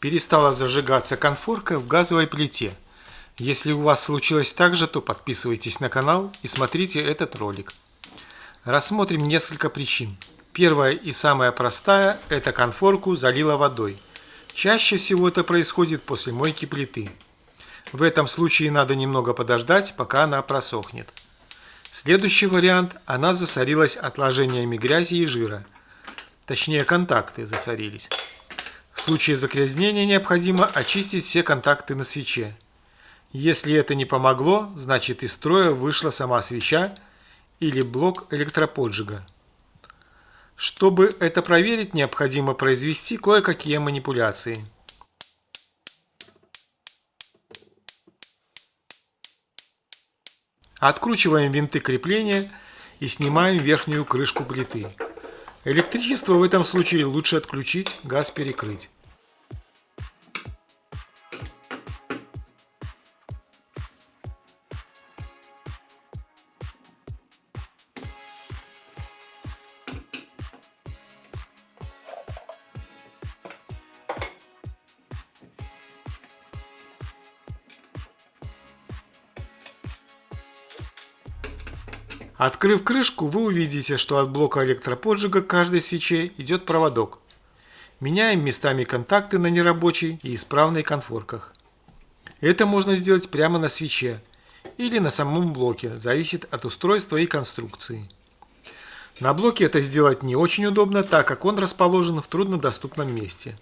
Перестала зажигаться конфорка в газовой плите. Если у вас случилось так же, то подписывайтесь на канал и смотрите этот ролик. Рассмотрим несколько причин. Первая и самая простая – это конфорку залило водой. Чаще всего это происходит после мойки плиты. В этом случае надо немного подождать, пока она просохнет. Следующий вариант – она засорилась отложениями грязи и жира. Точнее, контакты засорились. В случае загрязнения необходимо очистить все контакты на свече. Если это не помогло, значит из строя вышла сама свеча или блок электроподжига. Чтобы это проверить, необходимо произвести кое-какие манипуляции. Откручиваем винты крепления и снимаем верхнюю крышку плиты. Электричество в этом случае лучше отключить, газ перекрыть. Открыв крышку, вы увидите, что от блока электроподжига к каждой свече идет проводок. Меняем местами контакты на нерабочей и исправной конфорках. Это можно сделать прямо на свече или на самом блоке, зависит от устройства и конструкции. На блоке это сделать не очень удобно, так как он расположен в труднодоступном месте.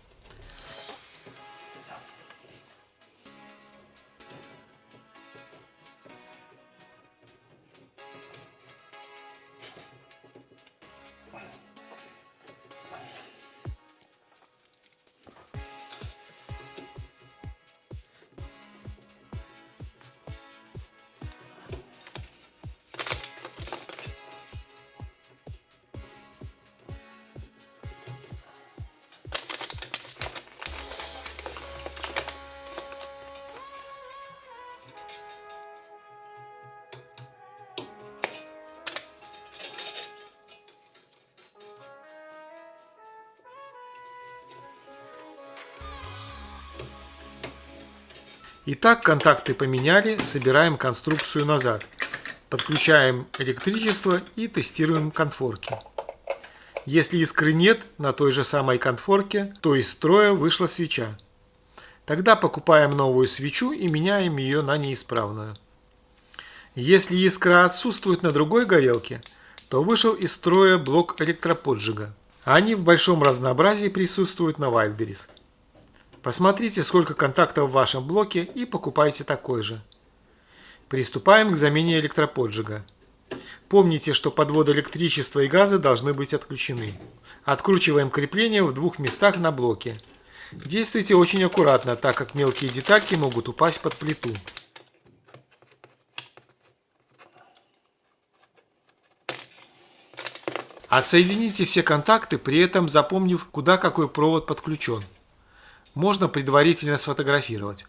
Итак, контакты поменяли, собираем конструкцию назад. Подключаем электричество и тестируем конфорки. Если искры нет на той же самой конфорке, то из строя вышла свеча. Тогда покупаем новую свечу и меняем ее на неисправную. Если искра отсутствует на другой горелке, то вышел из строя блок электроподжига. Они в большом разнообразии присутствуют на Wildberries. Посмотрите, сколько контактов в вашем блоке и покупайте такой же. Приступаем к замене электроподжига. Помните, что подводы электричества и газа должны быть отключены. Откручиваем крепление в двух местах на блоке. Действуйте очень аккуратно, так как мелкие детальки могут упасть под плиту. Отсоедините все контакты, при этом запомнив, куда какой провод подключен. Можно предварительно сфотографировать.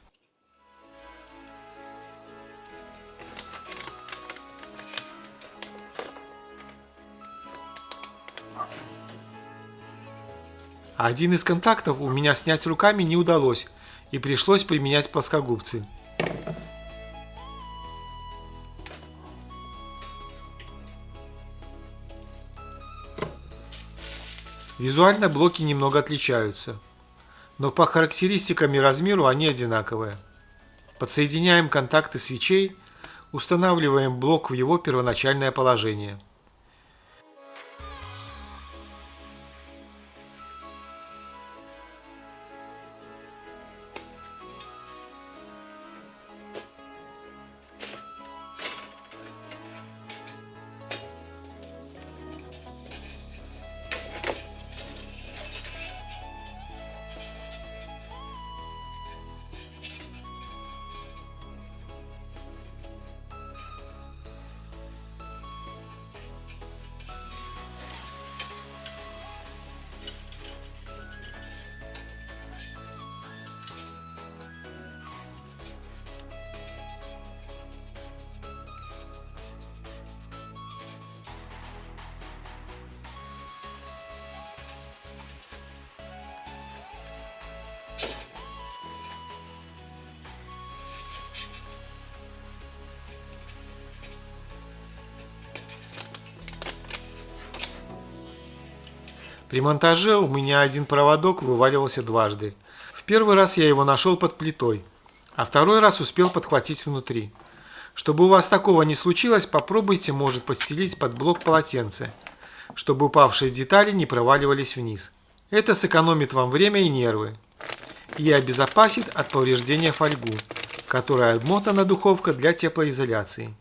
Один из контактов у меня снять руками не удалось, и пришлось применять плоскогубцы. Визуально блоки немного отличаются, но по характеристикам и размеру они одинаковые. Подсоединяем контакты свечей, устанавливаем блок в его первоначальное положение. При монтаже у меня один проводок вываливался дважды. В первый раз я его нашел под плитой, а второй раз успел подхватить внутри. Чтобы у вас такого не случилось, попробуйте, может, подстелить под блок полотенце, чтобы упавшие детали не проваливались вниз. Это сэкономит вам время и нервы и обезопасит от повреждения фольгу, которая обмотана духовка для теплоизоляции.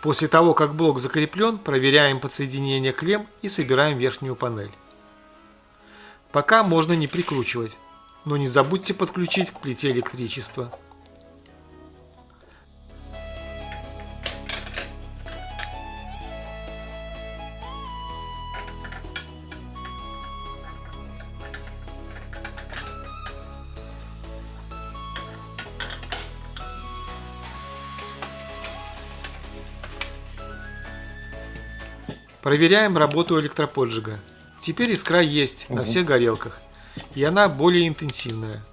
После того, как блок закреплен, проверяем подсоединение клемм и собираем верхнюю панель. Пока можно не прикручивать, но не забудьте подключить к плите электричество. Проверяем работу электроподжига. Теперь искра есть на всех горелках, и она более интенсивная.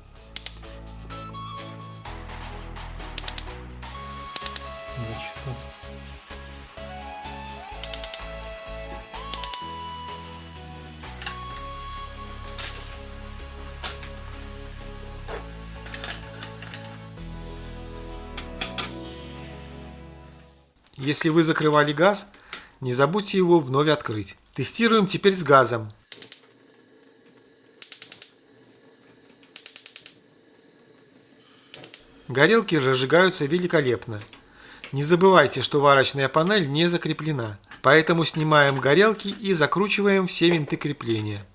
Если вы закрывали газ, не забудьте его вновь открыть. Тестируем теперь с газом. Горелки разжигаются великолепно. Не забывайте, что варочная панель не закреплена, поэтому снимаем горелки и закручиваем все винты крепления.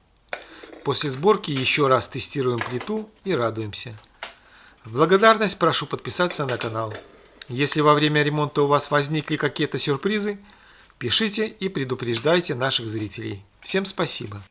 После сборки еще раз тестируем плиту и радуемся. В благодарность прошу подписаться на канал. Если во время ремонта у вас возникли какие-то сюрпризы, пишите и предупреждайте наших зрителей. Всем спасибо!